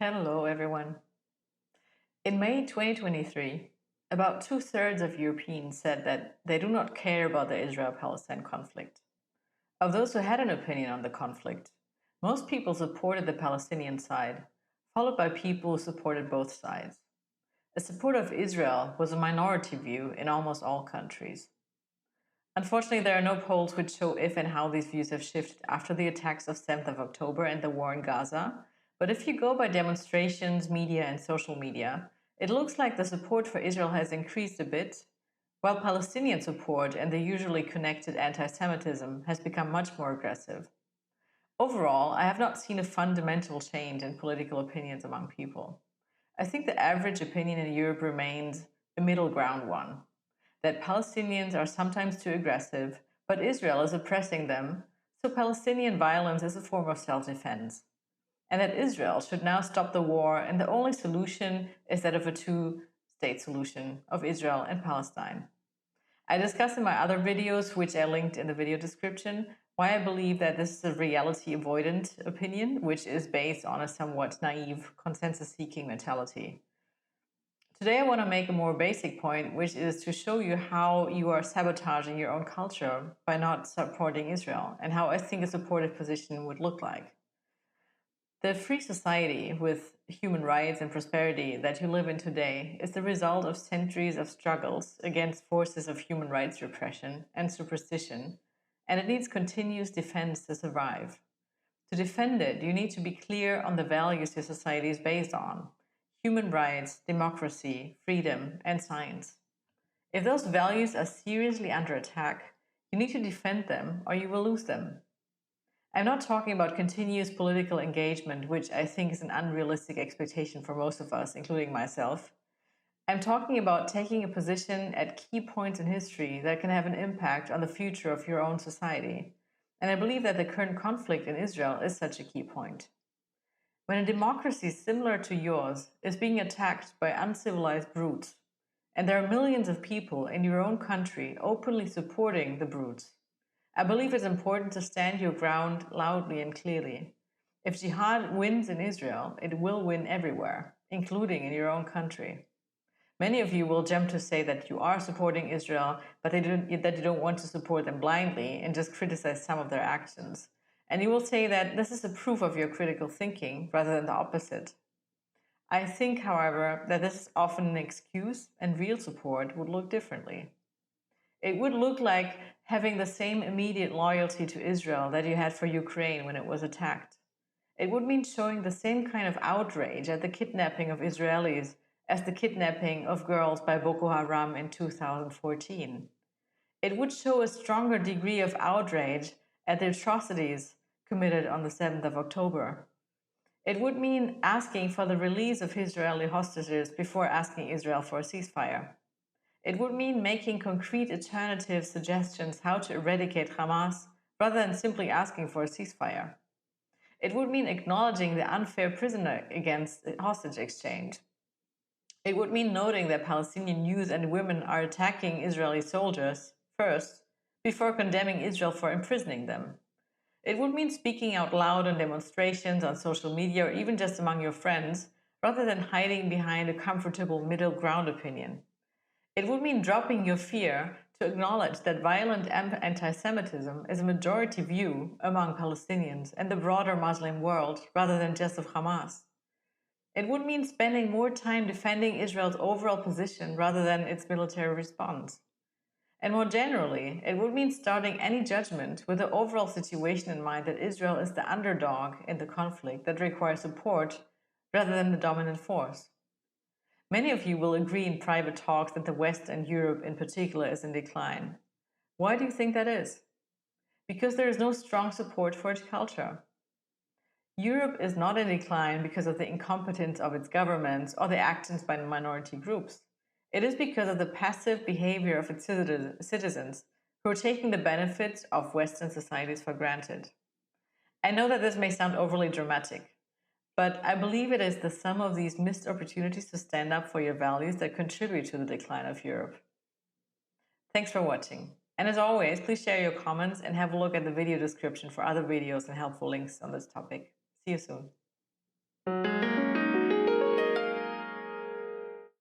Hello, everyone. In May 2023, about two-thirds of Europeans said that they do not care about the Israel-Palestine conflict. Of those who had an opinion on the conflict, most people supported the Palestinian side, followed by people who supported both sides. A support of Israel was a minority view in almost all countries. Unfortunately, there are no polls which show if and how these views have shifted after the attacks of 7th of October and the war in Gaza. But if you go by demonstrations, media, and social media, it looks like the support for Israel has increased a bit, while Palestinian support and the usually connected anti-Semitism has become much more aggressive. Overall, I have not seen a fundamental change in political opinions among people. I think the average opinion in Europe remains a middle ground one, that Palestinians are sometimes too aggressive, but Israel is oppressing them, so Palestinian violence is a form of self-defense, and that Israel should now stop the war, and the only solution is that of a two-state solution of Israel and Palestine. I discussed in my other videos, which I linked in the video description, why I believe that this is a reality-avoidant opinion, which is based on a somewhat naive consensus-seeking mentality. Today I want to make a more basic point, which is to show you how you are sabotaging your own culture by not supporting Israel, and how I think a supportive position would look like. The free society with human rights and prosperity that you live in today is the result of centuries of struggles against forces of human rights repression and superstition, and it needs continuous defense to survive. To defend it, you need to be clear on the values your society is based on: human rights, democracy, freedom, and science. If those values are seriously under attack, you need to defend them or you will lose them. I'm not talking about continuous political engagement, which I think is an unrealistic expectation for most of us, including myself. I'm talking about taking a position at key points in history that can have an impact on the future of your own society. And I believe that the current conflict in Israel is such a key point. When a democracy similar to yours is being attacked by uncivilized brutes, and there are millions of people in your own country openly supporting the brutes, I believe it's important to stand your ground loudly and clearly. If jihad wins in Israel, it will win everywhere, including in your own country. Many of you will jump to say that you are supporting Israel, but that you don't want to support them blindly and just criticize some of their actions. And you will say that this is a proof of your critical thinking rather than the opposite. I think, however, that this is often an excuse and real support would look differently. It would look like having the same immediate loyalty to Israel that you had for Ukraine when it was attacked. It would mean showing the same kind of outrage at the kidnapping of Israelis as the kidnapping of girls by Boko Haram in 2014. It would show a stronger degree of outrage at the atrocities committed on the 7th of October. It would mean asking for the release of Israeli hostages before asking Israel for a ceasefire. It would mean making concrete alternative suggestions how to eradicate Hamas rather than simply asking for a ceasefire. It would mean acknowledging the unfair prisoner against hostage exchange. It would mean noting that Palestinian youth and women are attacking Israeli soldiers first, before condemning Israel for imprisoning them. It would mean speaking out loud on demonstrations, on social media, or even just among your friends, rather than hiding behind a comfortable middle ground opinion. It would mean dropping your fear to acknowledge that violent anti-Semitism is a majority view among Palestinians and the broader Muslim world, rather than just of Hamas. It would mean spending more time defending Israel's overall position rather than its military response. And more generally, it would mean starting any judgment with the overall situation in mind that Israel is the underdog in the conflict that requires support rather than the dominant force. Many of you will agree in private talks that the West and Europe in particular is in decline. Why do you think that is? Because there is no strong support for its culture. Europe is not in decline because of the incompetence of its governments or the actions by minority groups. It is because of the passive behavior of its citizens who are taking the benefits of Western societies for granted. I know that this may sound overly dramatic, but I believe it is the sum of these missed opportunities to stand up for your values that contribute to the decline of Europe. Thanks for watching. And as always, please share your comments and have a look at the video description for other videos and helpful links on this topic. See you soon.